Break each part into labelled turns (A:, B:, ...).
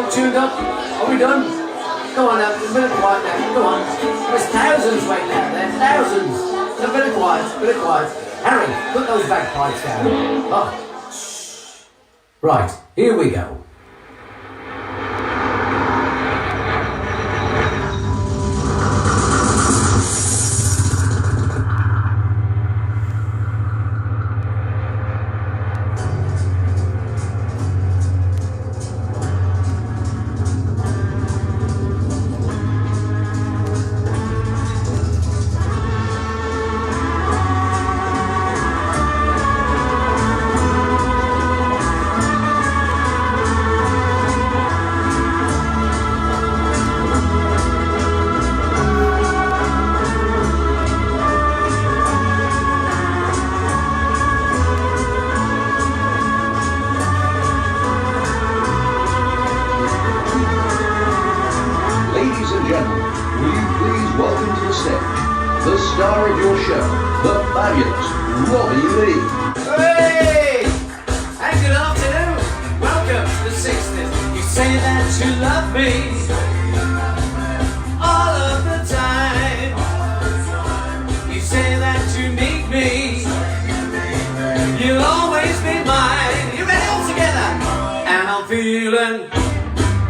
A: all tuned up? Are we done? Go on now, a bit of quiet now, go on. There's thousands waiting out there, thousands. A bit of quiet, a bit of quiet. Harry, put those bagpipes down. Oh. Right, here we go.
B: The star of your show, the fabulous Robbie Lee.
A: Hey! And good afternoon. Welcome to the 60's. You say that you love me all of the time. You say that you need me. You'll always be mine. You ready all together? And I'm feeling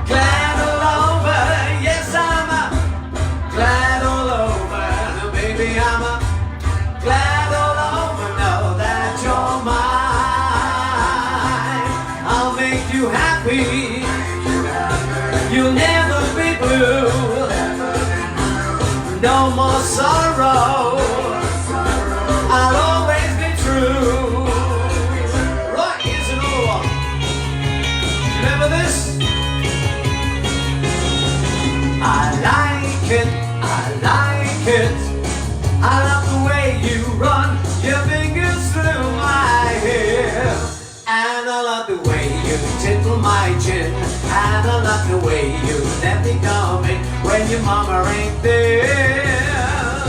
A: glad all over. Yes, I'm glad all over. Baby, I'm glad all over. Know that you're mine. I'll make you happy. You'll never be blue. No more sorrow. I'll always be true. Right, here's another one. Remember this? I like it. I like it. I love the way you run your fingers through my hair. And I love the way you tickle my chin. And I love the way you let me come in when your mama ain't there.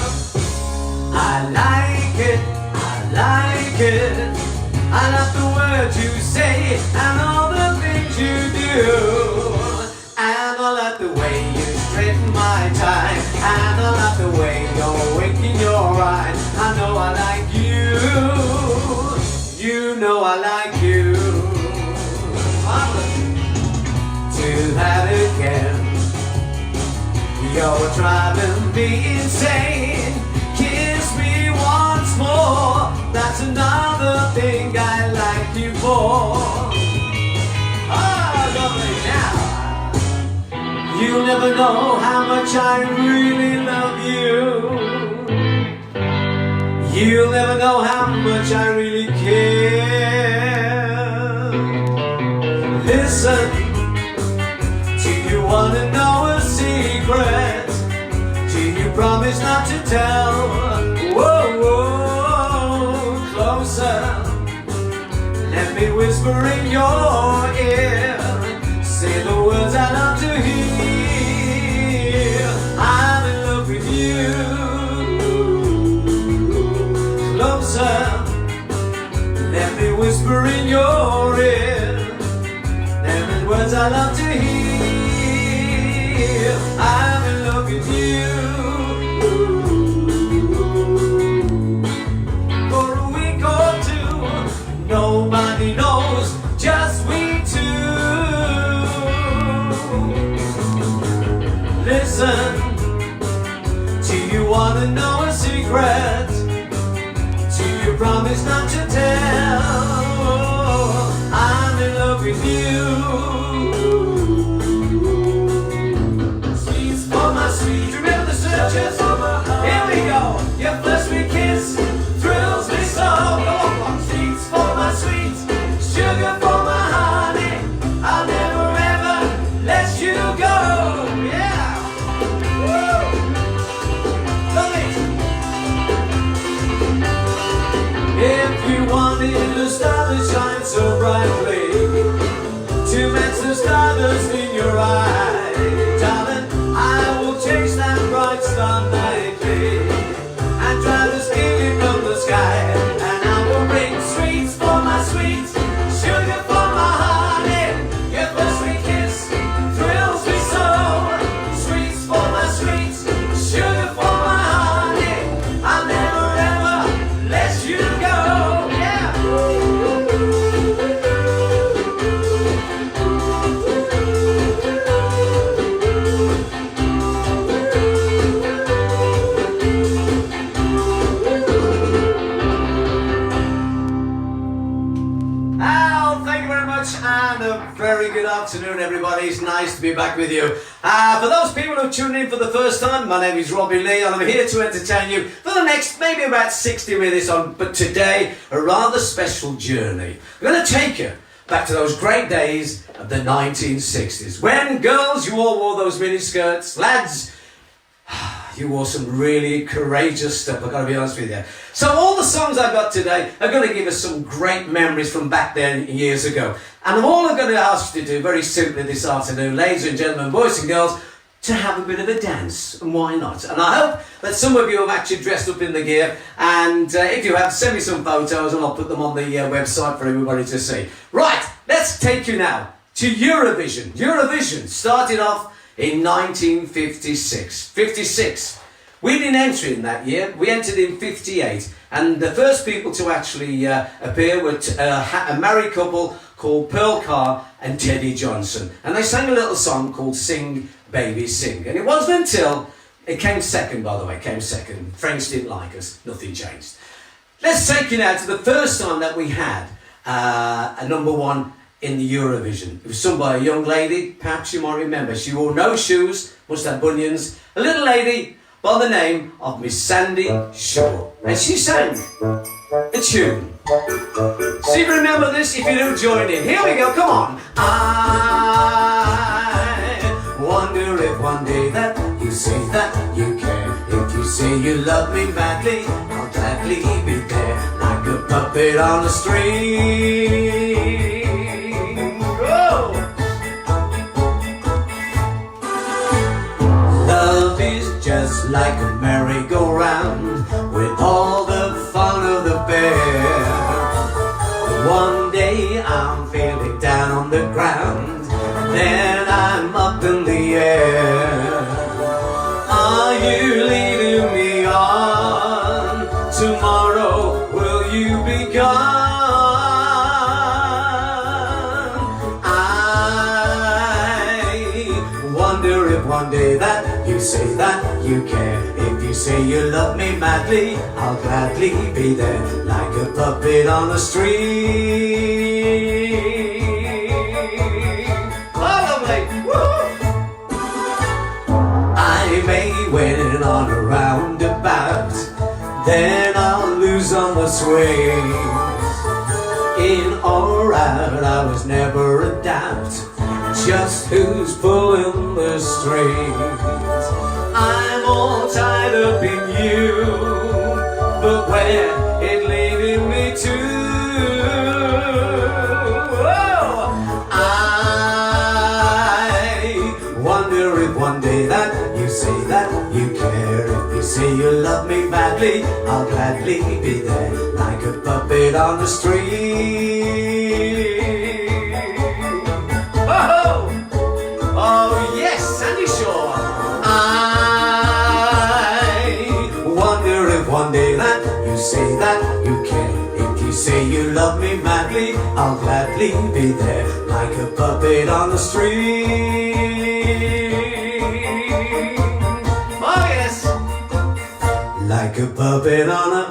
A: I like it, I like it. I love the words you say and all the things you do. And I love the way you straighten my tie. And I love the way you're winking your eyes. I know I like you. You know I like you. To that again. You're driving me insane. Kiss me once more. That's another thing I like you for. Ah, lovely now. You'll never know how much I really love you. You'll never know how much I really care. Listen, do you want to know a secret? Do you promise not to tell? Whoa, whoa, closer. Let me whisper in your ear. Say the words I love to hear. I'm in love with you. Closer. Let me whisper in your ear. Them are words I love to hear. I'm in love with you. For a week or two, nobody knows, just we two. Listen, do you want to know a secret? Do you promise not to tell? I'm in love with you. Sweets for my sweet. Remember the searches? Here we go. Your first sweet kiss thrills me so. Sweets for my sweet. Sugar for my honey. I'll never ever let you go. Yeah. Woo. Love it. If you wanted a star that shines so brightly to match the stardust in your eye, darling, I will chase that bright star nightly and try to steal it from the sky. And I will bring sweets for my sweet, sugar for my honey. Your first sweet kiss very good afternoon, everybody. It's nice to be back with you. For those people who tuned in for the first time, my name is Robbie Lee, and I'm here to entertain you for the next maybe about 60 minutes on. But today, a rather special journey. We're going to take you back to those great days of the 1960s, when girls, you all wore those mini skirts, lads, you wore some really courageous stuff, I've got to be honest with you. So all the songs I've got today are going to give us some great memories from back then, years ago. And all I'm going to ask you to do, very simply this afternoon, ladies and gentlemen, boys and girls, to have a bit of a dance, and why not? And I hope that some of you have actually dressed up in the gear, and if you have, send me some photos and I'll put them on the website for everybody to see. Right, let's take you now to Eurovision. Eurovision started off in 1956. 56. We didn't enter in that year. We entered in 58. And the first people to actually appear were a married couple called Pearl Carr and Teddy Johnson. And they sang a little song called Sing, Baby, Sing. And it wasn't until it came second, by the way, came second. French didn't like us. Nothing changed. Let's take you now to the first time that we had a number one in the Eurovision. It was sung by a young lady, perhaps you might remember. She wore no shoes, must have bunions. A little lady by the name of Miss Sandy Shaw. And she sang a tune. See if you remember this, if you don't join in. Here we go, come on. I wonder if one day that you say that you care. If you say you love me madly, I'll gladly be there like a puppet on a string. Love is just like a merry-go-round with all the fun of the bear. One day I'm feeling down on the ground, then I'm up in the air. Are you leading me on? Tomorrow will you be gone? One day that you say that you care. If you say you love me madly, I'll gladly be there like a puppet on a string. Oh, lovely! Woo! I may win on a roundabout, then I'll lose on the swing. In or out, I was never a doubt. Just who's pulling the strings? I'm all tied up in you, but where it leading me to? Oh, I wonder if one day that you say that you care. If you say you love me madly, I'll gladly be there like a puppet on the string. Oh yes, Sandy Shaw. I wonder if one day that you say that you care. If you say you love me madly, I'll gladly be there like a puppet on the string. Oh yes, like a puppet on a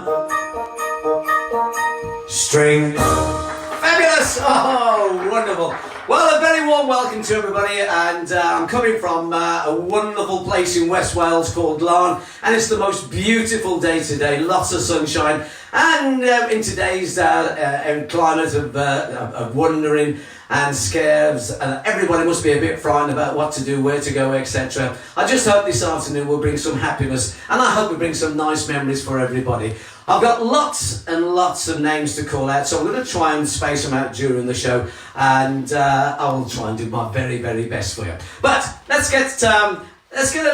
A: string. Fabulous! Oh, wonderful. Well, a very warm welcome to everybody, and I'm coming from a wonderful place in West Wales called Larne, and it's the most beautiful day today, lots of sunshine, and in today's climate of wondering and scares, everybody must be a bit frightened about what to do, where to go, etc. I just hope this afternoon will bring some happiness, and I hope it brings some nice memories for everybody. I've got lots and lots of names to call out, so I'm going to try and space them out during the show, and I will try and do my very, very best for you. But let's get a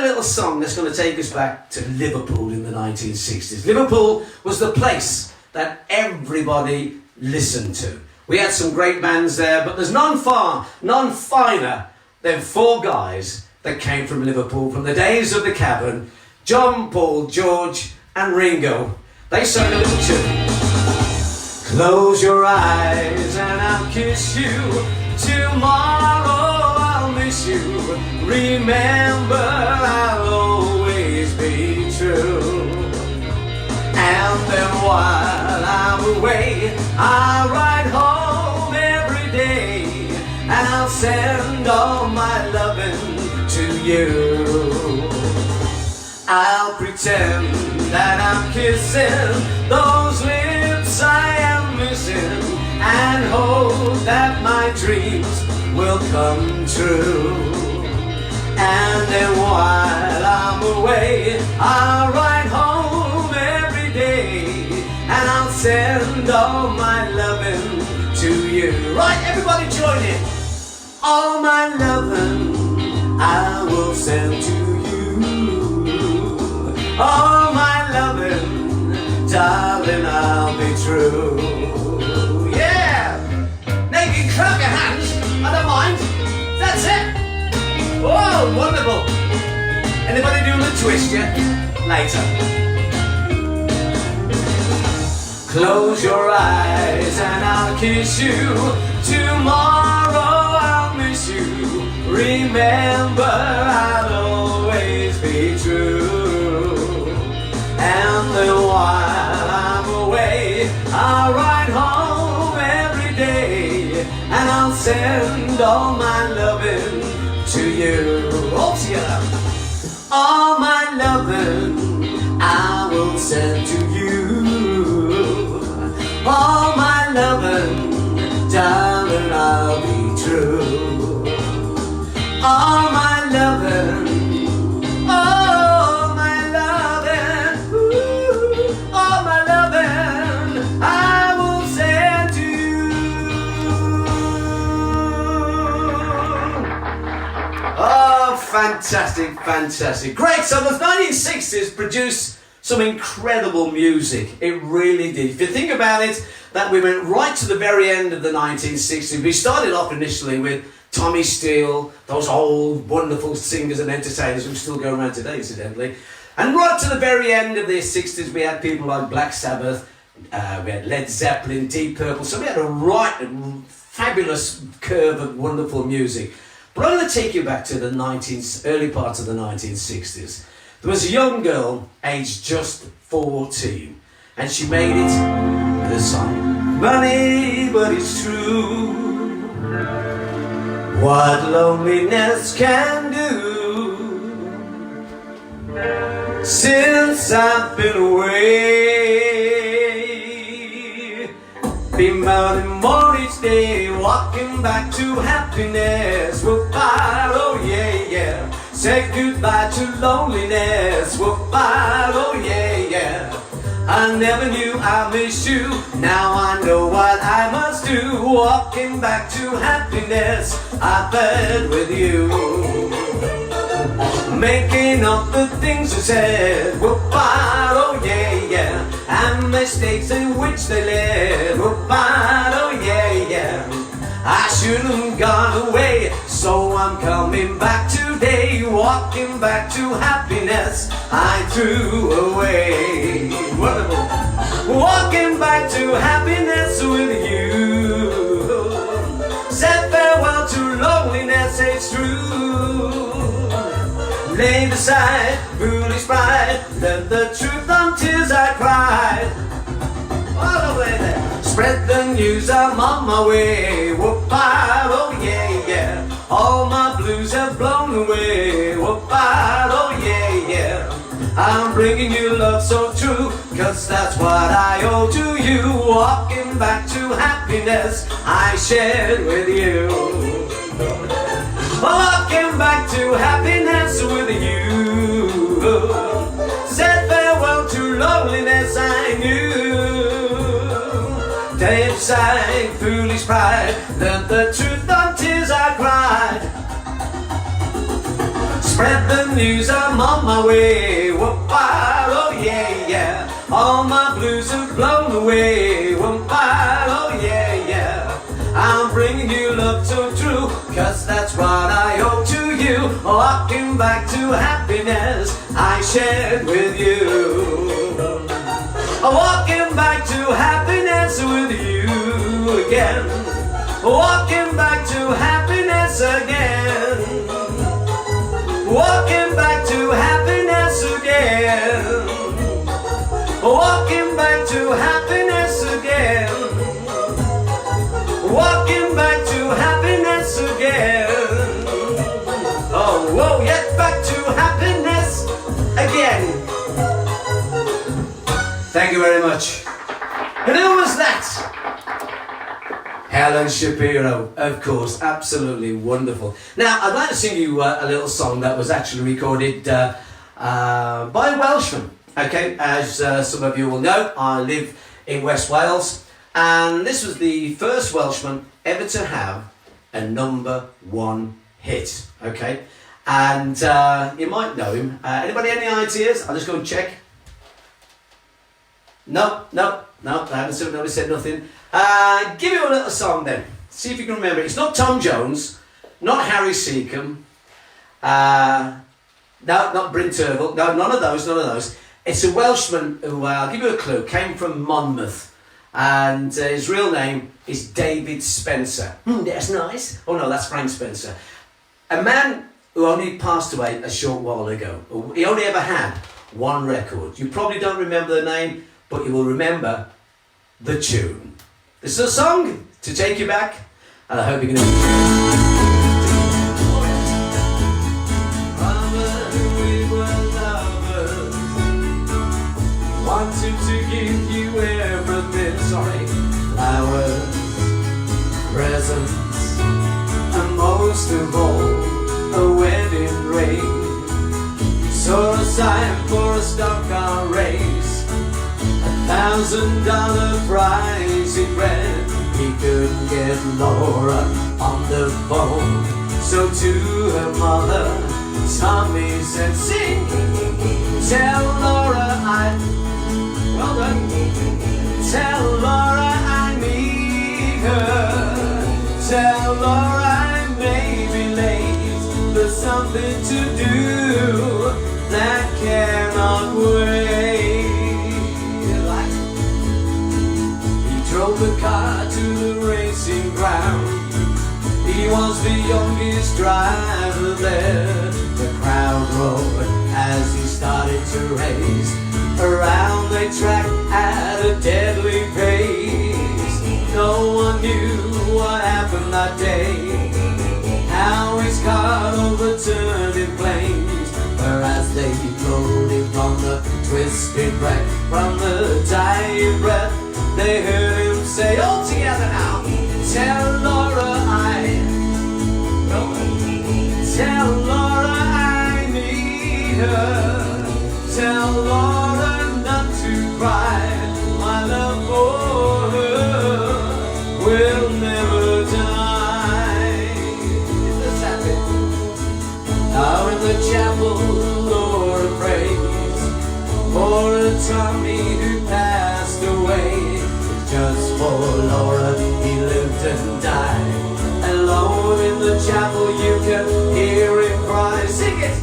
A: little song that's going to take us back to Liverpool in the 1960s. Liverpool was the place that everybody listened to. We had some great bands there, but there's none finer than four guys that came from Liverpool from the days of the Cavern: John, Paul, George and Ringo. They sang a little tune. Close your eyes and I'll kiss you. Tomorrow I'll miss you. Remember, I'll always be true. And then while I'm away, I'll ride home every day, and I'll pretend that I'm kissing those lips I am missing, and hope that my dreams will come true. And then while I'm away, I'll ride home every day, and I'll send all my loving to you. Right, everybody join in. All my loving I will send to you. All my loving, darling, I'll be true. Yeah! Now you can clap your hands, I don't mind. That's it. Oh, wonderful. Anybody doing the twist yet? Later. Close your eyes and I'll kiss you. Tomorrow I'll miss you. Remember, I'll always be true. And then while I'm away, I'll ride home every day, and I'll send all my loving to you. All together. All my loving I will send to you. All my loving, darling, I'll be true. All my loving, all my loving, ooh, all my loving I will send to you. Oh, fantastic, fantastic. Great. So the 1960s produced some incredible music. It really did. If you think about it, that we went right to the very end of the 1960s. We started off initially with Tommy Steele, those old wonderful singers and entertainers who still go around today, incidentally. And right to the very end of the 60s, we had people like Black Sabbath, we had Led Zeppelin, Deep Purple. So we had a right fabulous curve of wonderful music. But I'm going to take you back to the early parts of the 1960s. There was a young girl, aged just 14, and she made it with a song. Funny, but it's true. What loneliness can do. Since I've been away, been mounting more each day, walking back to happiness. Goodbye, oh yeah, yeah. Say goodbye to loneliness. Goodbye, oh yeah, yeah. I never knew I missed you. Now I know what I must do. Walking back to happiness I fed with you. Making up the things you said. Goodbye, oh yeah, yeah. And mistakes in which they led. Goodbye, oh yeah, yeah. I shouldn't have gone away, so I'm coming back today. Walking back to happiness I threw away. Wonderful. Walking back to happiness with you. Said farewell to loneliness, it's true. Laid aside foolish pride, left the truth on tears I cried. All the way there. Spread the news, I'm on my way. Whoop-bye, oh yeah, yeah. All my blues have blown away. Whoop-bye, oh yeah, yeah. I'm bringing you love so true, 'cause that's what I owe to you. Walking back to happiness I shared with you. Walking back to happiness with you. Said farewell to loneliness I knew. Dead aside foolish pride, learned the truth on tears I cried. Spread the news, I'm on my way. Whoop-bye, oh yeah, yeah. All my blues have blown away. Whoop-bye, oh yeah, yeah. I'm bringing you love so true, 'cause that's what I owe to you. Walking back to happiness I shared with you. Walking back to happiness with you again. Walking back to happiness again. Walking back to happiness again. Walking back to happiness again. Walking back to happiness again. Oh, whoa, yet back to happiness again. Thank you very much. And who was that? Helen Shapiro, of course, absolutely wonderful. Now, I'd like to sing you a little song that was actually recorded by a Welshman. Okay, as some of you will know, I live in West Wales, and this was the first Welshman ever to have a #1 hit. Okay, and you might know him. Anybody any ideas? I'll just go and check. No, I haven't seen nobody said nothing. Give you a little song then. See if you can remember it. It's not Tom Jones, not Harry Seacombe, no, not Bryn Terfel, no, none of those. It's a Welshman who, I'll give you a clue, came from Monmouth, and his real name is David Spencer. That's nice. Oh no, that's Frank Spencer. A man who only passed away a short while ago. He only ever had one record. You probably don't remember the name, but you will remember the tune. This is a song to take you back, and I hope you're going to enjoy it. Wanted to give you everything, flowers, presents, and most of all, a wedding ring. Saw a sign for a stock car race, $1,000 prize he read. He couldn't get Laura on the phone, so to her mother, Tommy said, sing, tell Laura well done, tell Laura I need her, tell Laura I may be late, there's something to do that cannot wait. Drove the car to the racing ground. He was the youngest driver there. The crowd roared as he started to race around the track at a deadly pace. No one knew what happened that day, how his car overturned in flames, or as they rolled him on the twisted wreck. From the dying breath they heard him say, all together now, tell Laura tell Laura I need her, tell Laura not to cry, my love for her will never die. Is that it? Now in the chapel, Laura prays for a Tommy who passed away. Just for Laura, he lived and died. Alone in the chapel, you can hear him cry. Sing it!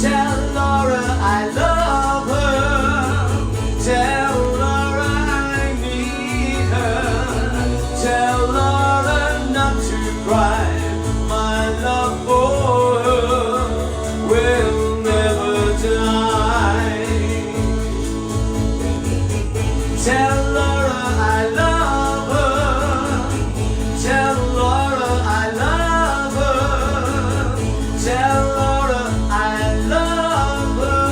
A: Tell Laura I love her. Tell Laura I need her. Tell Laura not to cry. My love for her will never die. Tell Laura I love her. Tell Laura I love her. Tell Laura I love her.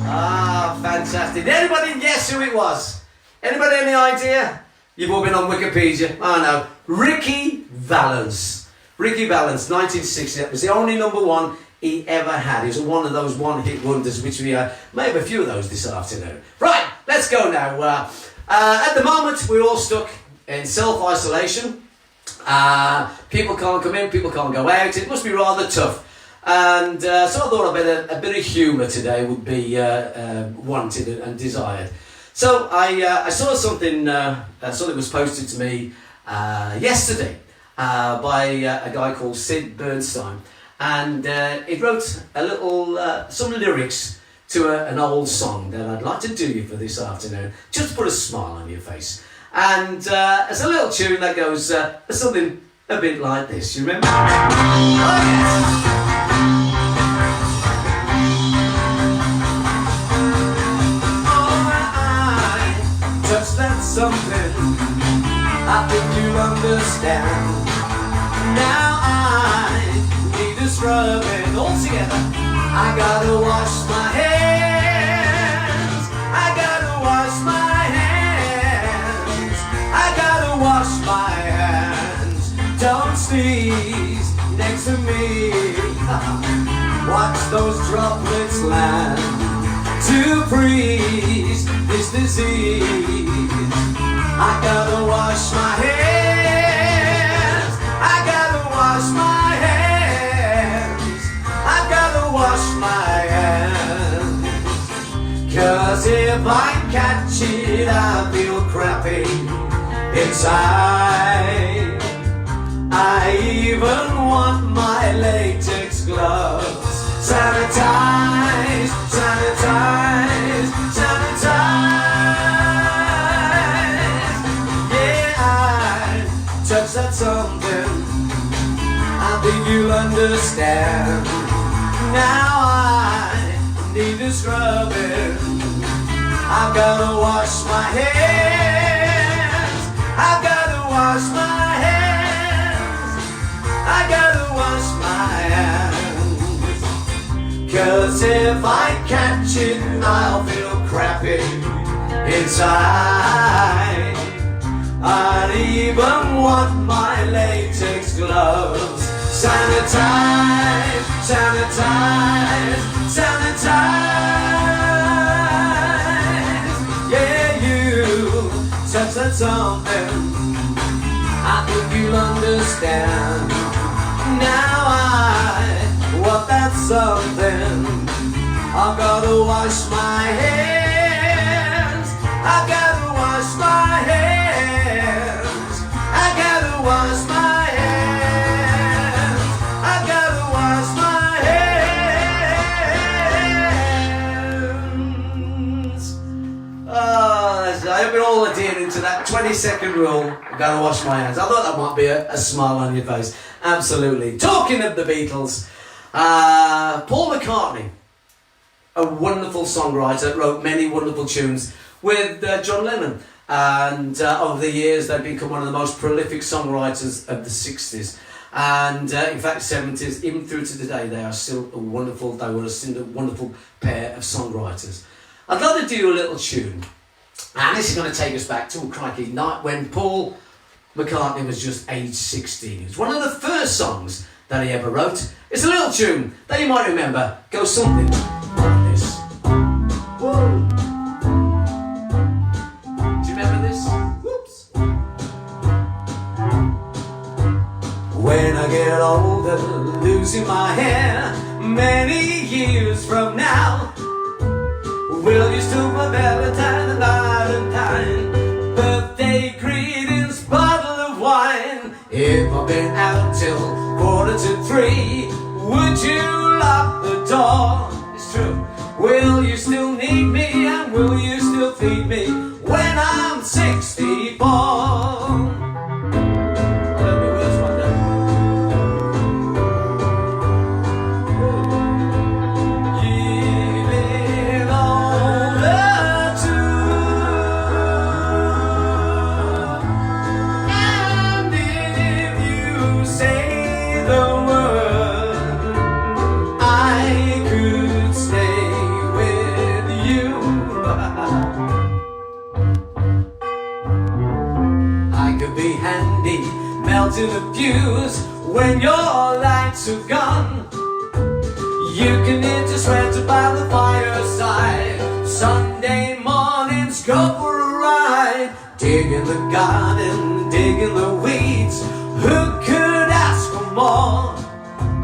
A: Ah, fantastic. Did anybody guess who it was? Anybody any idea? You've all been on Wikipedia. I know. Ricky Valens. Ricky Valens, 1960. That was the only #1 he ever had. He was one of those one-hit wonders, which we may have a few of those this afternoon. Right, let's go now. At the moment, we're all stuck in self-isolation. People can't come in, people can't go out. It must be rather tough. And so I thought a bit of humour today would be wanted and desired. So I saw something was posted to me yesterday by a guy called Sid Bernstein. And he wrote a little, some lyrics to an old song that I'd like to do you for this afternoon, just to put a smile on your face. And it's a little tune that goes something a bit like this. You remember? Oh, yes. Touch that something, I think you'll understand. Now I need a scrubbing. All together. I gotta wash my hands. I gotta wash my hands. I gotta wash my hands. Don't sneeze next to me. Watch those droplets land to freeze this disease. I gotta wash my hands. I gotta wash my hands. I gotta wash my hands. 'Cause if I catch it, I feel crappy inside. I even want my latex gloves. Sanitize, sanitize, sanitize. Yeah, I touch that something. I think you'll understand. Now I need to scrub it. I've gotta wash my hands. I've gotta wash my hands. I gotta wash my hands. 'Cause if I catch it, I'll feel crappy inside. I'd even want my latex gloves. Sanitize, sanitize, sanitize. Yeah, you touch that something. I think you'll understand. Now I want that something. I've gotta wash my hands. I gotta wash my hands. I gotta wash my hands. I gotta wash my hands. I hope you're all adhering to that 20-second rule. I've gotta wash my hands. I thought that might be a smile on your face. Absolutely. Talking of the Beatles, Paul McCartney, a wonderful songwriter, wrote many wonderful tunes with John Lennon. And over the years, they've become one of the most prolific songwriters of the 60s. And in fact, 70s, even through to today, they are still a wonderful pair of songwriters. I'd love to do a little tune. And this is going to take us back to, crikey, night when Paul McCartney was just age 16. It was one of the first songs that he ever wrote. It's a little tune that you might remember. Goes something like this. Woo! Do you remember this? Whoops! When I get older, losing my hair, many years from now, will you still my Valentine and Valentine? Birthday greetings, bottle of wine. If I've been out till 2:45, would you lock the door? It's true. Will you still need me and will you still feed me when I'm 64? That'll be worse one day. To the fuse when your lights are gone. You can interest by the fireside. Sunday mornings go for a ride. Dig in the garden, dig in the weeds. Who could ask for more?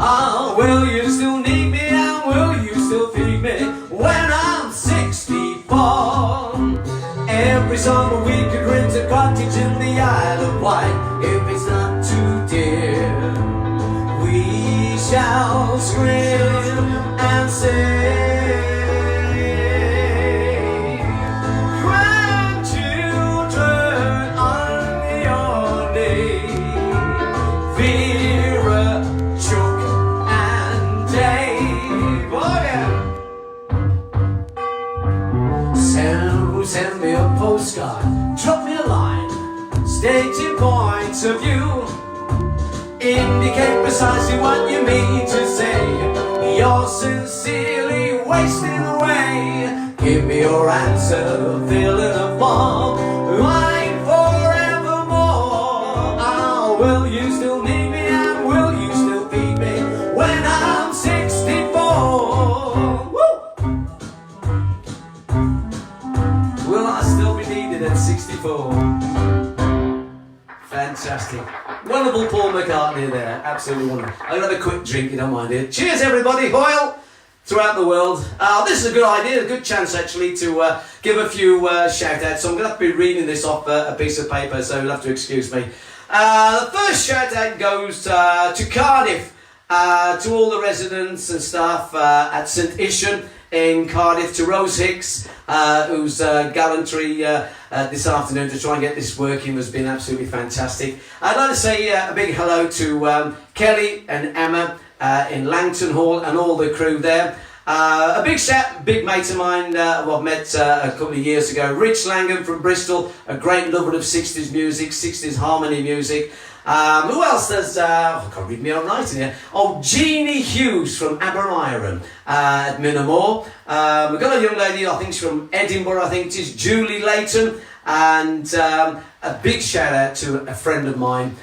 A: Oh, will you still need me and will you still feed me when I'm 64? Every summer we could rent a cottage in the Isle of Wight. If it's not too dear, we shall scream and say, grandchildren on your knee, Vera, Chuck and Dave. Oh yeah. Send me a postcard, drop me a line, state your points of view. indicate precisely what you mean to say. You're sincerely wasting away. Give me your answer, fill in a form. Wine forevermore. Oh, will you still need me and will you still feed me when I'm 64? Woo! Will I still be needed at 64? Fantastic. Wonderful Paul McCartney there. Absolutely wonderful. I'm going to have a quick drink, you don't mind it. Cheers, everybody. Hoyle throughout the world. This is a good idea, a good chance actually to give a few shout-outs. So I'm going to have to be reading this off a piece of paper, so you'll have to excuse me. The first shout-out goes to Cardiff, to all the residents and staff at St Isham in Cardiff, to Rose Hicks, whose gallantry this afternoon to try and get this working has been absolutely fantastic. I'd like to say a big hello to Kelly and Emma in Langton Hall and all the crew there. A big shout, big mate of mine who I've met a couple of years ago, Rich Langham from Bristol, a great lover of 60s music, 60s harmony music. Who else does, I can't read me own writing here. Oh, Jeannie Hughes from Aberiron at Minamore. We've got a young lady, I think she's from Edinburgh, I think it is, Julie Layton. And a big shout out to a friend of mine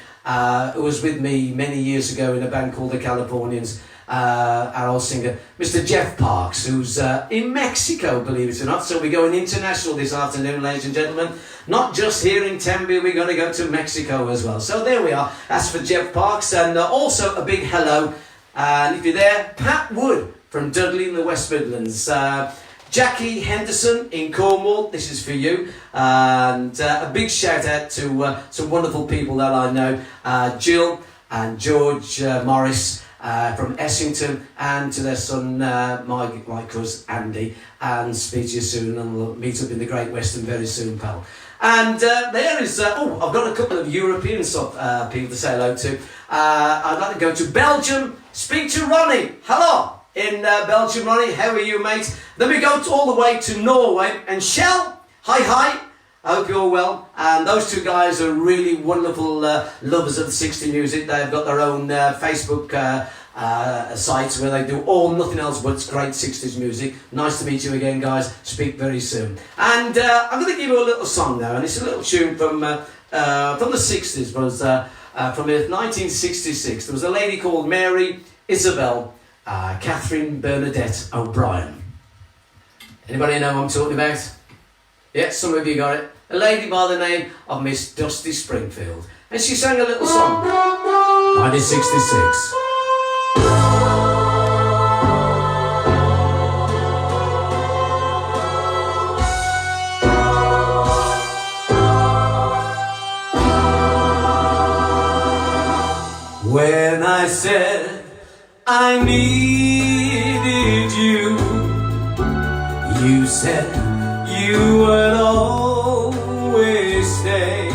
A: who was with me many years ago in a band called the Californians. Our old singer, Mr. Jeff Parks, who's in Mexico, believe it or not. So we're going international this afternoon, ladies and gentlemen. Not just here in Tenby, we're going to go to Mexico as well. So there we are. That's for Jeff Parks. And also a big hello, and if you're there, Pat Wood from Dudley in the West Midlands. Jackie Henderson in Cornwall, this is for you. And a big shout out to some wonderful people that I know. Jill and George Morris from Essington, and to their son, my cousin Andy. And speak to you soon, and we'll meet up in the Great Western very soon, pal. And there is, I've got a couple of European people to say hello to. I'd like to go to Belgium, speak to Ronnie. Hello, in Belgium, Ronnie, how are you, mate? Then we go all the way to Norway, and Shell, hi. I hope you're well. And those two guys are really wonderful lovers of the 60s music. They've got their own Facebook sites where they do nothing else but great 60s music. Nice to meet you again, guys. Speak very soon. And I'm going to give you a little song now, and it's a little tune from the 60s. It was from 1966. There was a lady called Mary Isabel Catherine Bernadette O'Brien. Anybody know what I'm talking about? Yes, some of you got it. A lady by the name of Miss Dusty Springfield. And she sang a little song. 1966. When I said I needed you, you said you would always stay.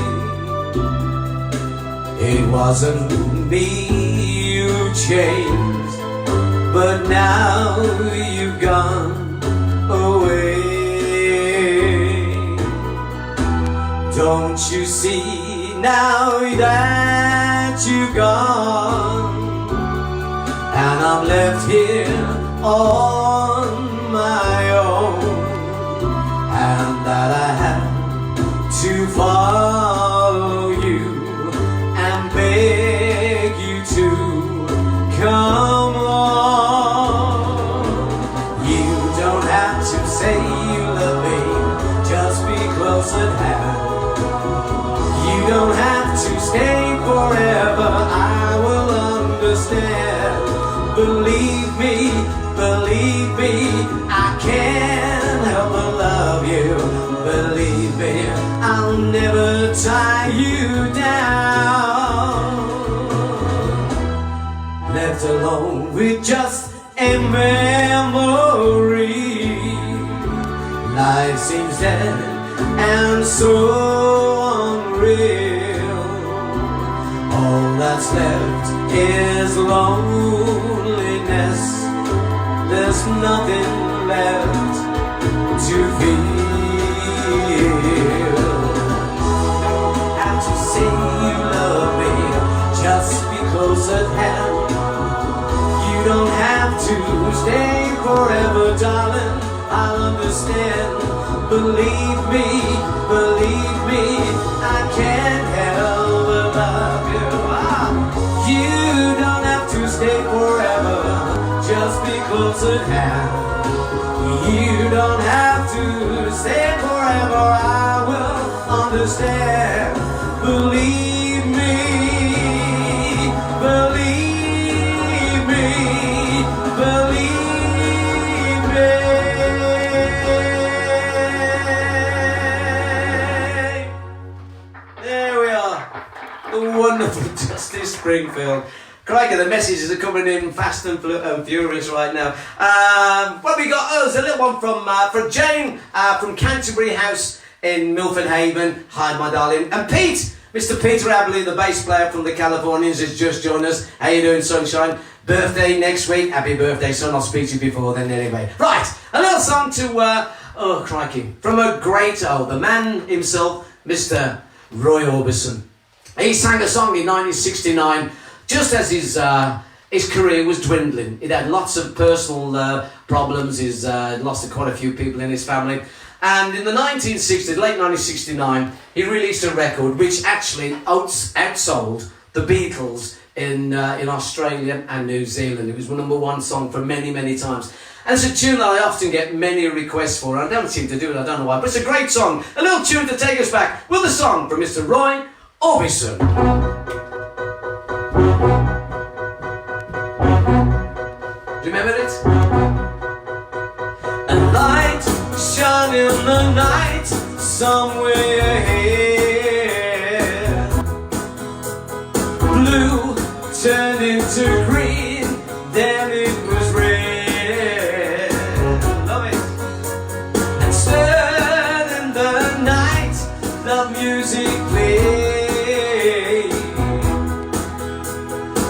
A: It wasn't me you changed, but now you've gone away. Don't you see now that you've gone, and I'm left here on my own, and that I have to follow you and beg you to come on. You don't have to say you love me, just be close at hand. You don't have to stay forever, I will understand. Believe me, I can't help but love you. Believe me, I'll never tie you down. Left alone with just a memory, life seems dead and so unreal. All that's left is loneliness. There's nothing left to feel. Have to say you love me, just be close stay forever, darling, I'll understand. Believe me, I can't help but love you. You don't have to stay forever, just be close at hand. You don't have to stay forever, I will understand. Believe me, believe me, believe me. There we are, the wonderful Justice Springfield. Crikey, the messages are coming in fast and furious right now. What we got? Oh, there's a little one from Jane from Canterbury House in Milford Haven. Hi, my darling. And Pete, Mr. Peter Abley, the bass player from the Californians, has just joined us. How you doing, sunshine? Birthday next week. Happy birthday, son. I'll speak to you before then anyway. Right, a little song to, oh, crikey, from a great, the man himself, Mr. Roy Orbison. He sang a song in 1969, just as his career was dwindling. He'd had lots of personal problems. He's lost quite a few people in his family. And in the 1960s, late 1969, he released a record which actually outsold the Beatles in Australia and New Zealand. It was the #1 song for many, many times. And it's a tune that I often get many requests for. I don't seem to do it, I don't know why, but it's a great song. A little tune to take us back with a song from Mr. Roy Orbison. Do you remember it? A light shone in the night somewhere here. Blue turned into green, then it was red. Love it. And stirred in the night, love music played.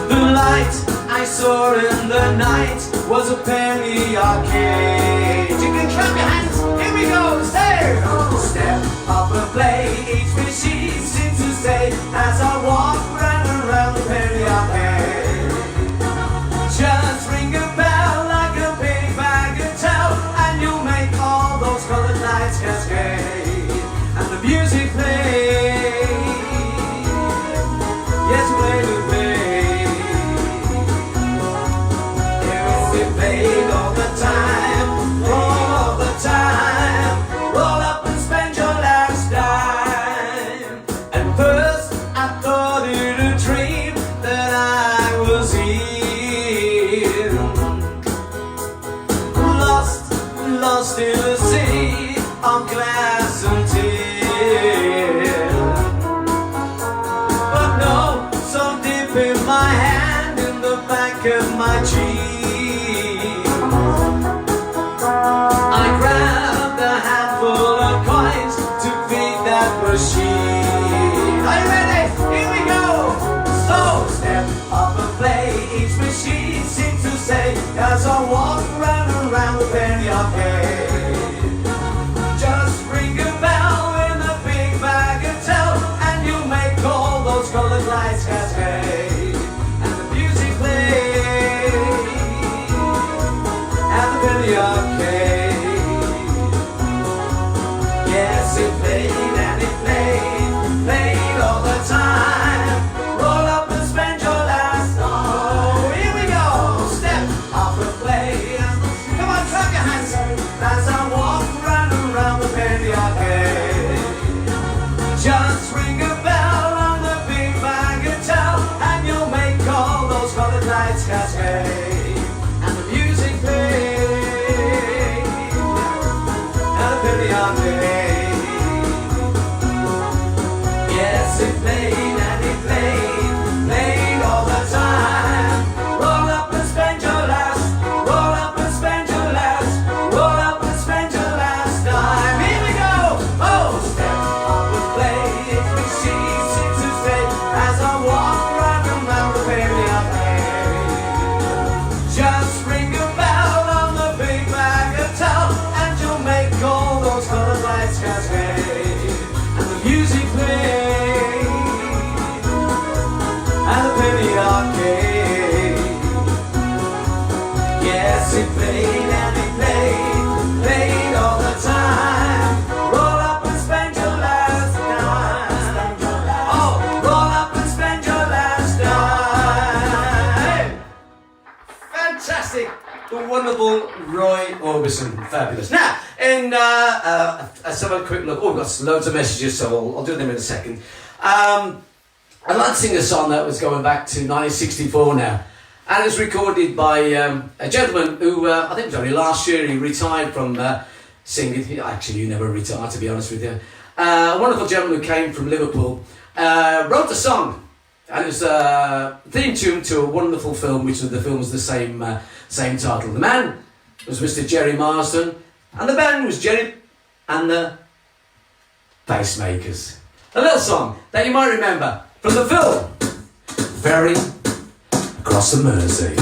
A: The light I saw in the night was a penny arcade. You can clap your hands, here we go, stay! Step up and play, each machine seems to say as I walk round and round the penny arcade. Just ring a bell like a big bagatelle, and you'll make all those colored lights cascade. And the music plays, yes, play the play. Played all the time, all the time. Roll up and spend your last dime. At first I thought it a dream that I was in. Lost in a sea of glass and tin. But no, so deep in my hand, in the back of my jeans, machine. Are you ready? Here we go! So step up and play, each machine seems to say as I walk round and round the penny arcade. Just ring a bell in a big bagatelle, and you'll make all those colored lights cascade. And the music plays at the penny arcade. Yes, it played. Played all the time. Roll up and spend your last. Oh, here we go. Step off and play. Come on, clap your hands as I walk round and round the penny arcade. Just ring a bell on the big bagatelle, and you'll make all those colored lights cascade. And the music plays played and he played all the time. Roll up and spend your last dime. Oh, roll up and spend your last dime. Fantastic. The wonderful Roy Orbison. Fabulous. Now, let's have a quick look. Oh, we've got loads of messages, so I'll do them in a second. I'd like to sing a song that was going back to 1964 now. And it's recorded by a gentleman who, I think it was only last year, he retired from singing. Actually, you never retired, to be honest with you. A wonderful gentleman who came from Liverpool, wrote a song. And it was a theme tune to a wonderful film, which the film was the same title. The man was Mr. Jerry Marsden, and the band was Jerry and the Pacemakers. A little song that you might remember from the film Ferry Across the Mersey.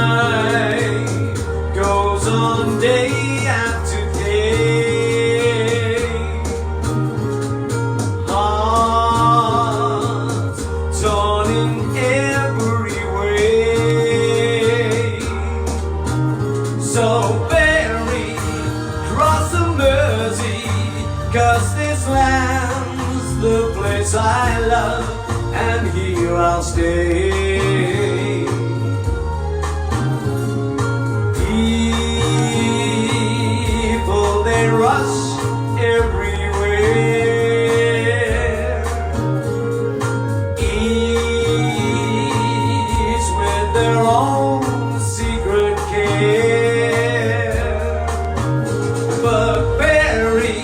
A: Life goes on day after day. Hearts torn in every way. So ferry cross the Mersey, 'cause this land's the place I love, and here I'll stay. People, they rush everywhere, each with their own secret care. But ferry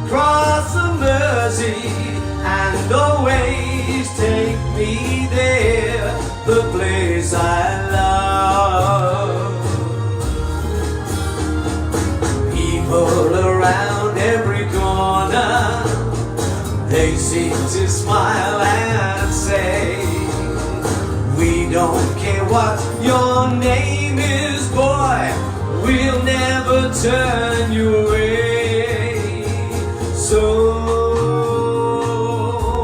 A: cross the Mersey and always take me there, the place I love. People around every corner, they seem to smile and say, we don't care what your name is, boy, we'll never turn you away. So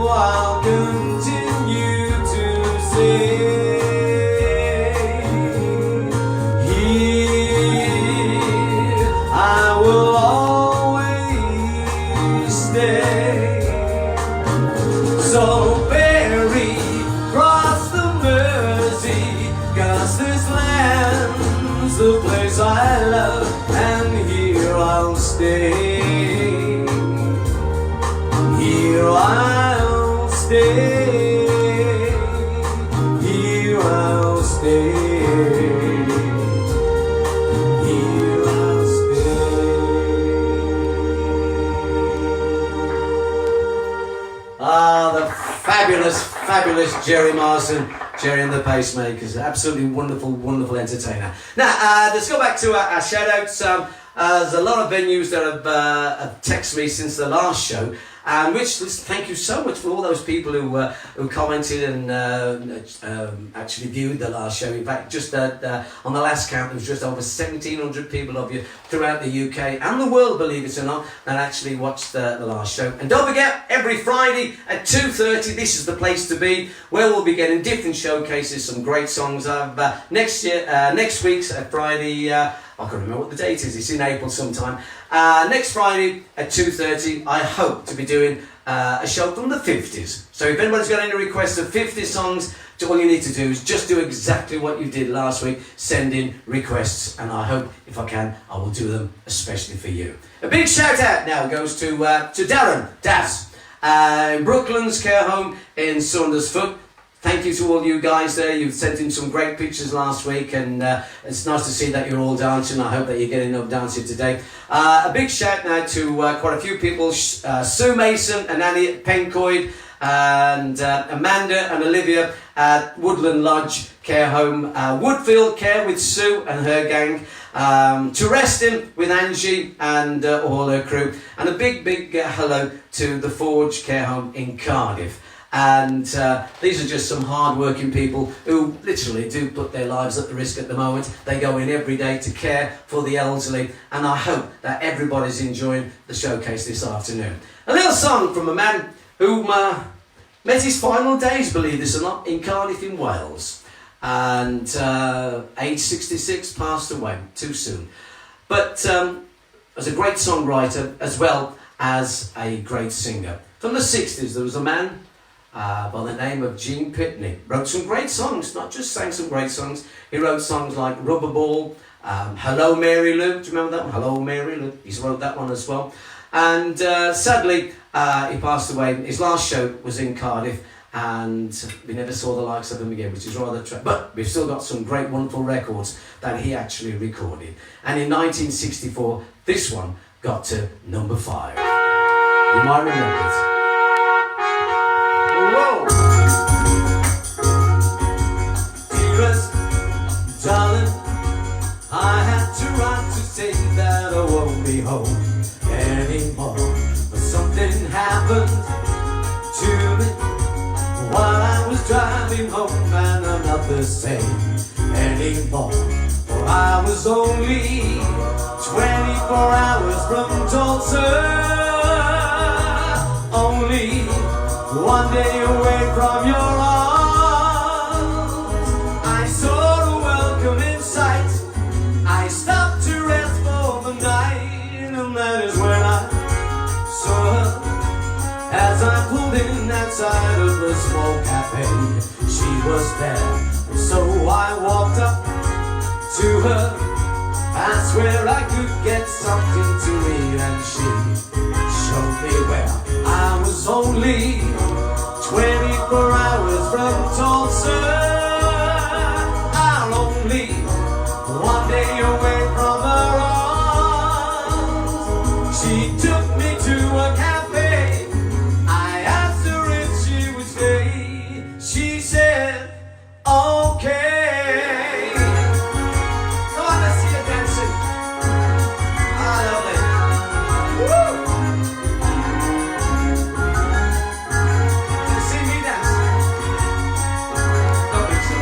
A: I'll continue to say, here I will always stay. So ferry cross the Mersey, 'cause this land's the place I love, and here I'll stay. Here I'll stay. Here I'll stay. Here I'll stay. Ah, the fabulous Jerry Marsden, Jerry and the Pacemakers. Absolutely wonderful entertainer. Now, let's go back to our shout-outs. There's a lot of venues that have texted me since the last show. Thank you so much for all those people who commented and actually viewed the last show. In fact, just on the last count, there was just over 1,700 people of you throughout the UK and the world, believe it or not, that actually watched the last show. And don't forget, every Friday at 2:30, this is the place to be, where we'll be getting different showcases, some great songs. Next week's Friday, I can't remember what the date is, it's in April sometime. Next Friday at 2:30, I hope to be doing a show from the 50s. So if anybody's got any requests of 50 songs, all you need to do is just do exactly what you did last week. Send in requests, and I hope, if I can, I will do them especially for you. A big shout out now goes to Darren, Daz, in Brooklands Care Home in Saundersfoot. Thank you to all you guys there. You've sent in some great pictures last week, and it's nice to see that you're all dancing. I hope that you're getting enough dancing today. A big shout now to quite a few people, Sue Mason and Annie Pencoid, and Amanda and Olivia at Woodland Lodge Care Home, Woodfield Care with Sue and her gang, Jerryston with Angie and all her crew, and a big hello to the Forge Care Home in Cardiff. And these are just some hard-working people who literally do put their lives at the risk at the moment. They go in every day to care for the elderly, and I hope that everybody's enjoying the showcase this afternoon. A little song from a man who met his final days, believe this or not, in Cardiff in Wales. And age 66, passed away too soon. But as a great songwriter as well as a great singer. From the 60s, there was a man by the name of Gene Pitney. Wrote some great songs, not just sang some great songs. He wrote songs like Rubber Ball, Hello Mary Lou. Do you remember that one? Hello Mary Lou. He's wrote that one as well. And sadly, he passed away. His last show was in Cardiff, and we never saw the likes of him again, which is rather tragic. But we've still got some great, wonderful records that he actually recorded. And in 1964, this one got to number 5. You might remember it. Whoa! Dearest darling, I had to write to say that I won't be home anymore. But something happened to me while I was driving home, and I'm not the same anymore. For I was only 24 hours from Tulsa, only one day away from your arms. I saw a welcoming sight. I stopped to rest for the night, and that is when I saw her as I pulled in outside of the small cafe. She was there, so I walked up to her. I swear I could get something to eat, and she showed me where. I was only 24 hours from Tulsa. I'm only one day away from her arms. She took me to a cafe. I asked her if she would stay. She said, okay. Come on, let's see you dancing. I love it. Woo! See me dance. Don't think so.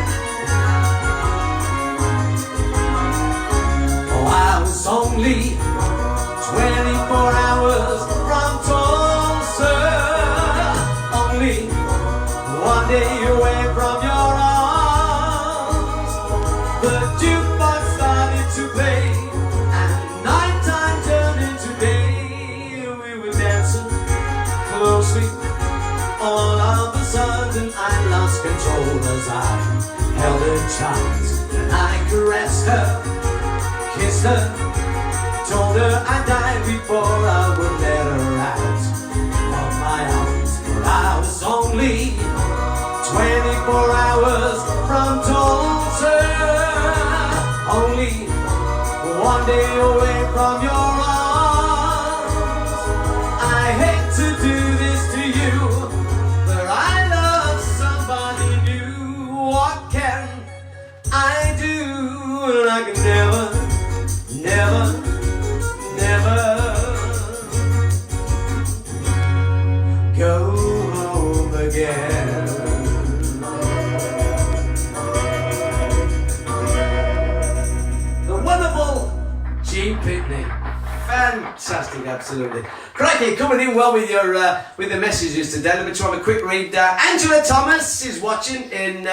A: Oh, I was only 24 hours from Tulsa, only one day away from your arms. The jukebox started to play, and nighttime turned into day. We were dancing closely. All of a sudden I lost control as I held her child, and I caressed her, kissed her, told her I'd die before I would let her out of my arms. For I was only 24 hours from Tulsa, only one day away from your arms. I hate to do this to you, but I love somebody new. What can I do? And I can never go home again. The wonderful Gene Pitney. Fantastic, absolutely. Crikey, coming in well with the messages today. Let me try a quick read. Angela Thomas is watching in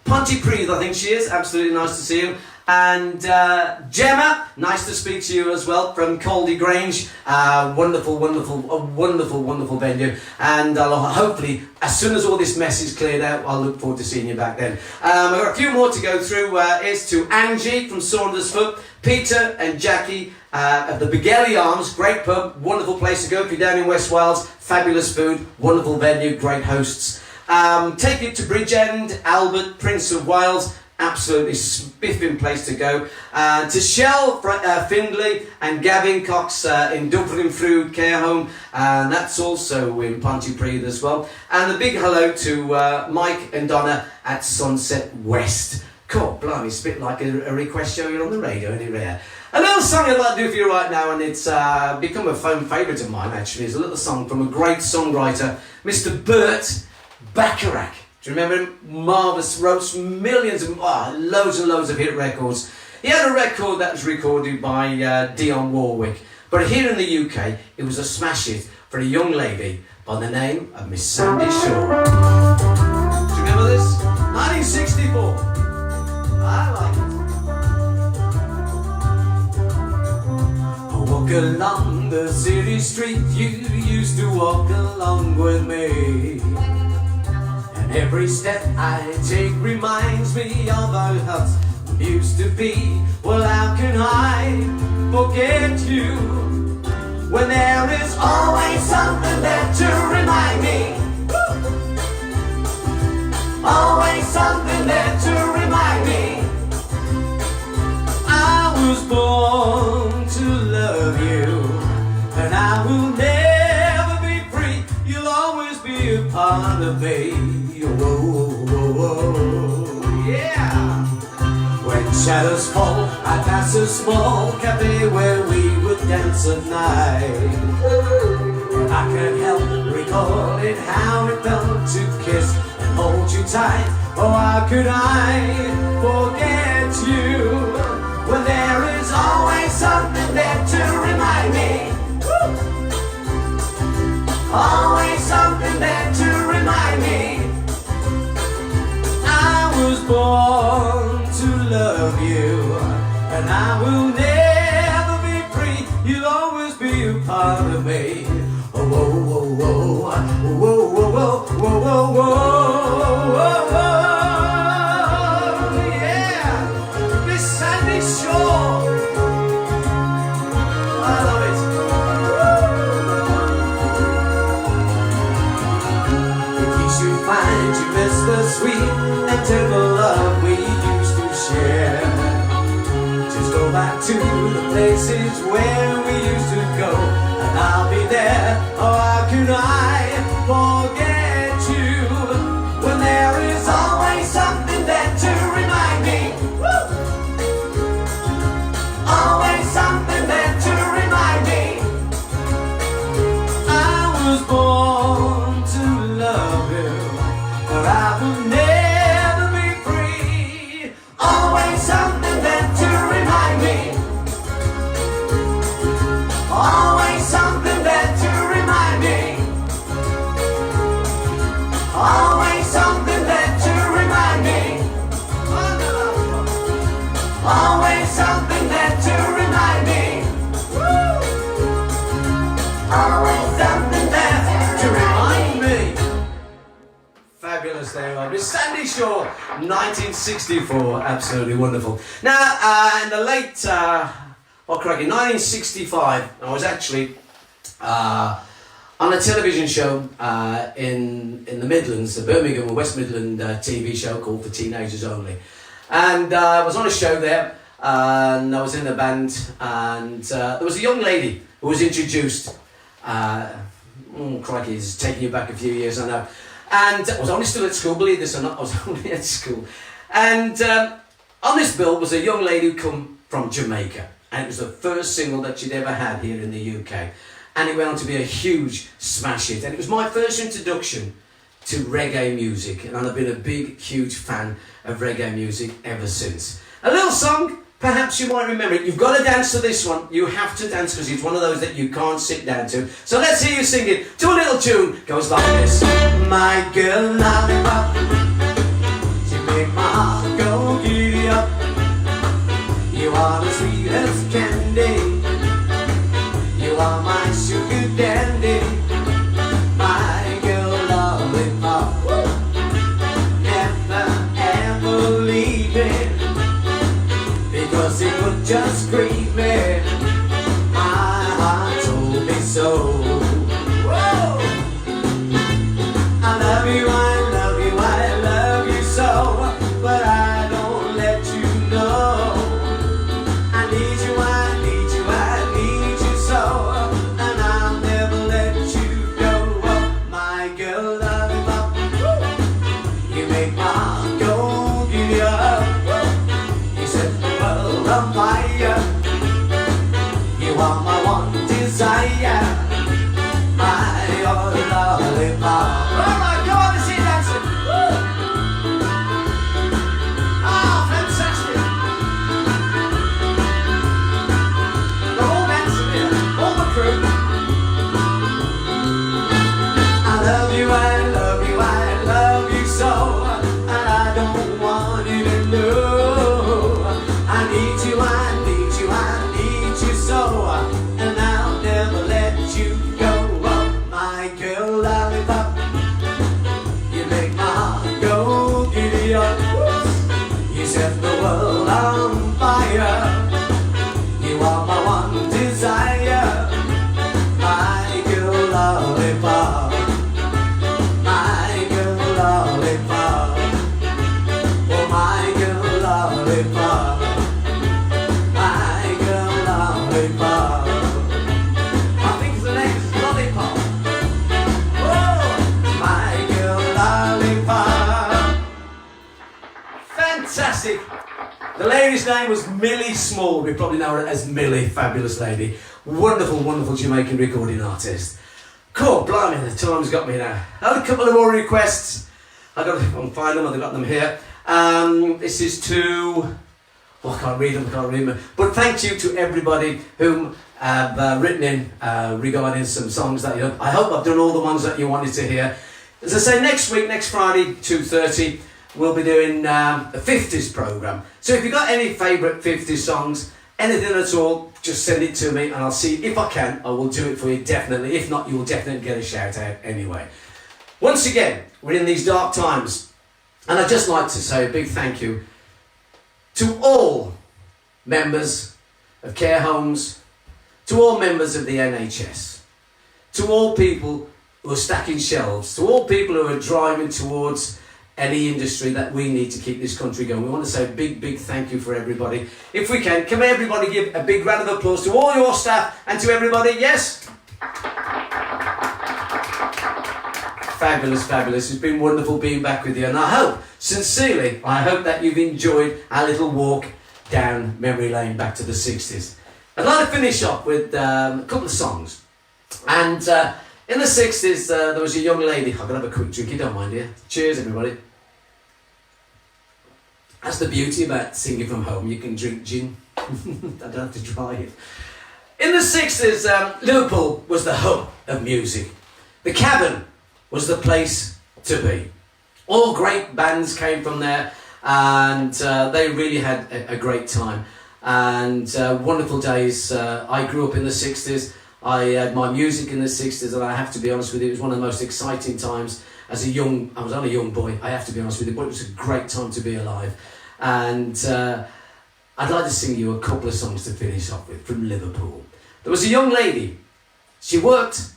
A: Pontypridd, I think she is. Absolutely nice to see you. And Gemma, nice to speak to you as well from Caldy Grange. Wonderful venue. And hopefully, as soon as all this mess is cleared out, I'll look forward to seeing you back then. I've got a few more to go through. Here's to Angie from Saundersfoot, Peter and Jackie at the Begelly Arms, great pub, wonderful place to go if you're down in West Wales. Fabulous food, wonderful venue, great hosts. Take it to Bridgend, Albert, Prince of Wales. Absolutely spiffing place to go. To Shell Findlay and Gavin Cox in Dublin Fruit Care Home, and that's also in Pontypridd as well. And a big hello to Mike and Donna at Sunset West. God, blimey, it's a bit like a request show you're on the radio, isn't it, rare? A little song I'd like to do for you right now, and it's become a phone favourite of mine actually. It's a little song from a great songwriter, Mr. Bert Bacharach. Do you remember him? Marvellous, wrote millions of, loads and loads of hit records. He had a record that was recorded by Dionne Warwick. But here in the UK, it was a smash hit for a young lady by the name of Miss Sandy Shaw. Do you remember this? 1964. I like it. I walk along the city street you used to walk along with me. And every step I take reminds me of our house used to be. Well, how can I forget you when there is always something there to remind me? Always something there to remind me. I was born to love you, and I will never be free. You'll always be a part of me. Whoa, whoa, whoa, yeah. When shadows fall, I pass a small cafe where we would dance at night. I can't help recalling how it felt to kiss and hold you tight. Oh, how could I forget you when there is always something there to remind me? Always something there to remind me. I was born to love you, and I will never be free. You'll always be a part of me. Oh, whoa, whoa, whoa, whoa, whoa, whoa, whoa, whoa, whoa, whoa, yeah. Miss Sandy Shaw. I love it. If you should find you miss the sweet and tender love we used to share, just go back to the places where we used to go, and I'll be there. Oh, how can I forget you when there is always something there to remind me? Woo! Always something there to remind me. I was born to love you, but I will never be free. Always something there to remind me. Always something there to remind me. Always something there to remind me. Always something there to remind me. Always something there to remind me. Fabulous there, Robbie. Sandy Shaw, 1964. Absolutely wonderful. Now, in the late, 1965, I was actually on a television show in the Midlands, the Birmingham and West Midland TV show called For Teenagers Only. And I was on a show there, and I was in the band, and there was a young lady who was introduced. Crikey, it's taking you back a few years, I know. And I was only still at school, believe this or not, I was only at school. And on this bill was a young lady who come from Jamaica. And it was the first single that she'd ever had here in the UK. And it went on to be a huge smash hit. And it was my first introduction to reggae music. And I've been a big, huge fan of reggae music ever since. A little song, perhaps you might remember it. You've got to dance to this one. You have to dance because it's one of those that you can't sit down to. So let's hear you sing it to a little tune. Goes like this. My girl, lollipop, she make my heart go giddy up. You are the sweetest candy. You are my sugar dandy. My girl, lollipop. Never ever leave me, because it would just grieve me. My heart told me so. Whoa! I love you, I love you, I love you so. But I don't let you know. I need you, I need you, I need you so. And I'll never let you go. My girl, lollipop, you make my heart go giddy up. You set the world on fire. You are my one desire. My lollipop. Alright, go on and sing that The lady's name was Millie Small. We probably know her as Millie, fabulous lady. Wonderful, wonderful Jamaican recording artist. Cool, blimey, the time's got me now. I had a couple of more requests. I'll find them, I've got them here. This is to... Oh, I can't read them. But thank you to everybody whom have written in regarding some songs that you know. I hope I've done all the ones that you wanted to hear. As I say, next week, next Friday, 2:30, we'll be doing a 50s programme. So if you've got any favourite 50s songs, anything at all, just send it to me and I'll see if I can. I will do it for you, definitely. If not, you will definitely get a shout out anyway. Once again, we're in these dark times. And I'd just like to say a big thank you to all members of care homes, to all members of the NHS, to all people who are stacking shelves, to all people who are driving towards any industry that we need to keep this country going. We want to say a big, big thank you for everybody. If we can everybody give a big round of applause to all your staff and to everybody, yes? Fabulous, fabulous. It's been wonderful being back with you. And I hope, sincerely, I hope that you've enjoyed our little walk down memory lane back to the 60s. I'd like to finish up with a couple of songs. And in the 60s, there was a young lady. I'm going to have a quick drink, you don't mind, yeah? Cheers, everybody. That's the beauty about singing from home. You can drink gin. I don't have to drive. In the 60s, Liverpool was the hub of music. The Cabin was the place to be. All great bands came from there, and they really had a great time. And wonderful days. I grew up in the 60s. I had my music in the 60s, and I have to be honest with you, it was one of the most exciting times I was only a young boy, I have to be honest with you, but it was a great time to be alive. And I'd like to sing you a couple of songs to finish off with from Liverpool. There was a young lady. She worked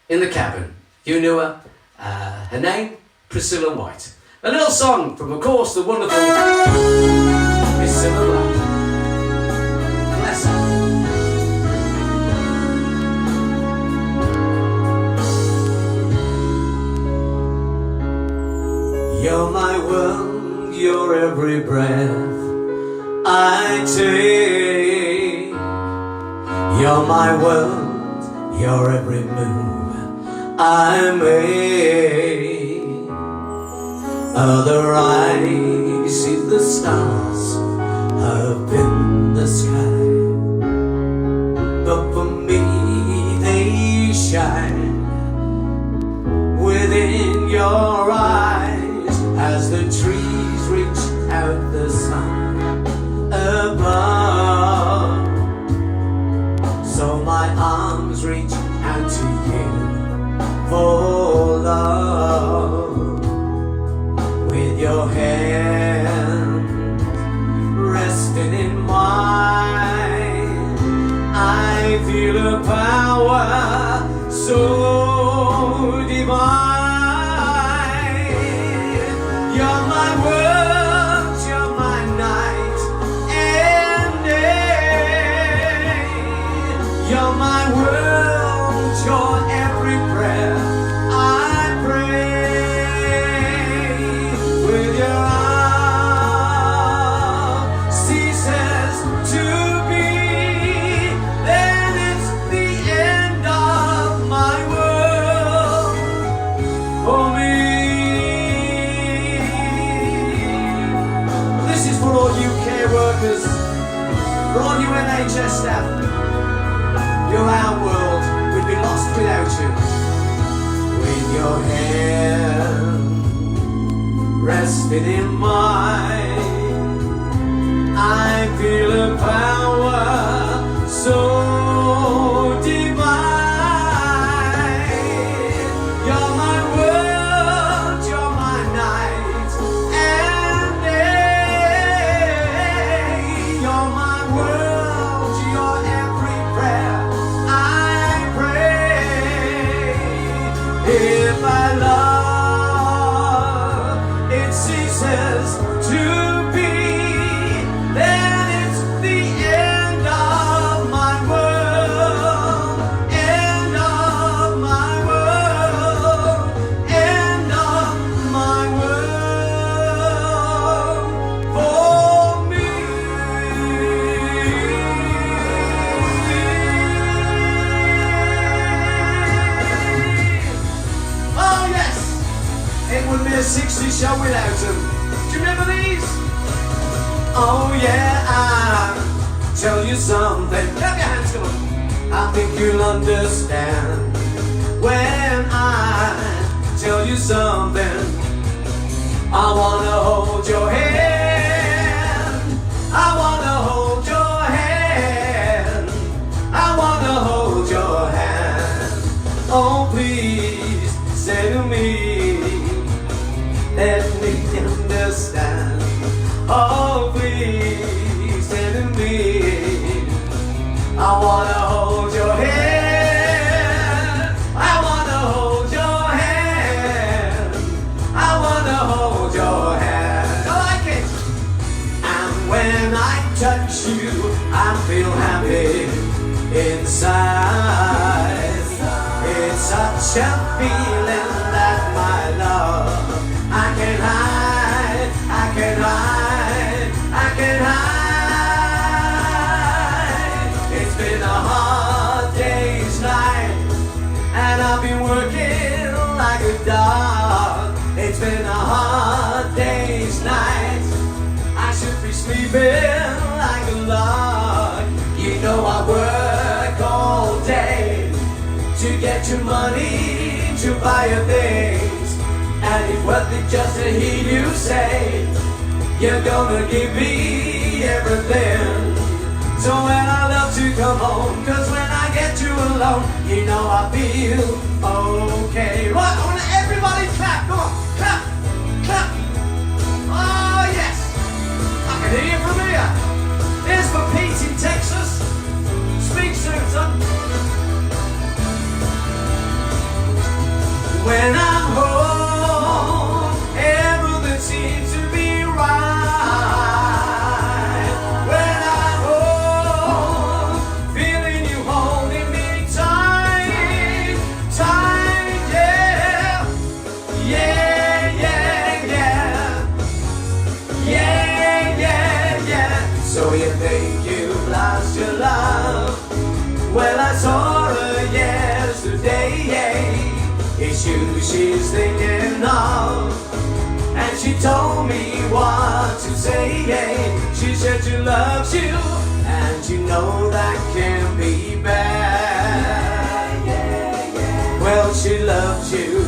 A: in the Cabin. You knew her. Her name, Priscilla White. A little song from, of course, the wonderful Priscilla White. Bless her. You're my world, you're every breath I take. You're my world, you're every move I make. Other eyes see the stars up in the sky, but for me they shine within your eyes as the trees reach out the sun above. So my arms reach out to you for love. With your hand resting in mine, I feel a power so divine. You're my world, you're my night and day. You're my world, you're every prayer I pray. With your arm ceases to be, then it's the end of my world for me. This is for all you care workers, for all you NHS staff. You're our world, we'd be lost without you. With your hand resting in mine, I feel a power so divine. You're my world, you're my night and day. You're my world, you're every prayer I pray. If I love, it ceases to be, then it's It wouldn't be a 60s show without them. Do you remember these? Oh yeah, I'll tell you something. Clap your hands, come on. I think you'll understand when I tell you something. I wanna hold your hand. I wanna hold your hand. I wanna hold your hand. Oh please, say to me, let me understand. Oh please, say to me, I wanna hold your hand. I wanna hold your hand. I wanna hold your hand. I like it. And when I touch you, I feel happy inside. It's such a feeling that my love I can hide, I can hide, I can hide. It's been a hard day's night, and I've been working like a dog. It's been a hard day's night. I should be sleeping like a log. You know I work all day to get your money to buy your things, and it's worth it just to hear you say you're gonna give me everything. So when I love to come home, cause when I get you alone, you know I feel okay. Right, I want everybody clap, come on, clap, clap. Oh yes, I can hear you from here. Here's for Pete in Texas. Speak soon, son. When I'm home, everything seems to be right. When I'm home, feeling you holding me tight, tight, yeah. Yeah, yeah, yeah. Yeah, yeah, yeah. So you think you've lost your love? Well, I saw her yesterday, yeah. It's you she's thinking of, and she told me what to say, yeah. She said she loves you, and you know that can be bad. Well, she loves you,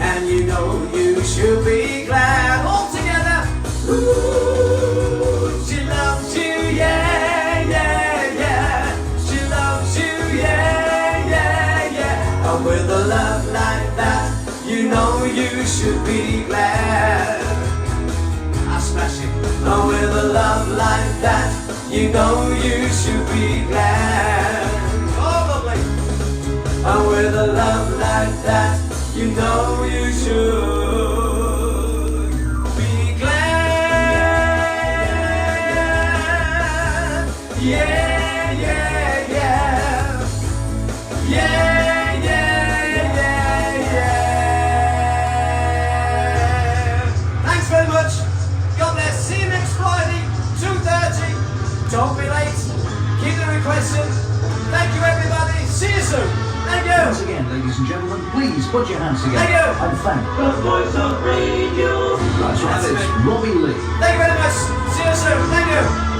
A: and you know you should be glad. All together. Ooh, she loves you, yeah, yeah, yeah. She loves you, yeah, yeah, yeah. And with a love like that, you know you should be glad. I smash it. And with a love like that, you know you should be glad. Oh, lovely. And with a love like that, you know you should be glad. Yeah, yeah, yeah. Yeah. Don't be late. Keep the requests in. Thank you, everybody. See you soon. Thank you.
B: Once again, ladies and gentlemen, please put your hands together.
A: Thank you.
B: And thank
C: The voice of radio.
B: That's right, it's Robbie Lee.
A: Thank you very much. See you soon. Thank you.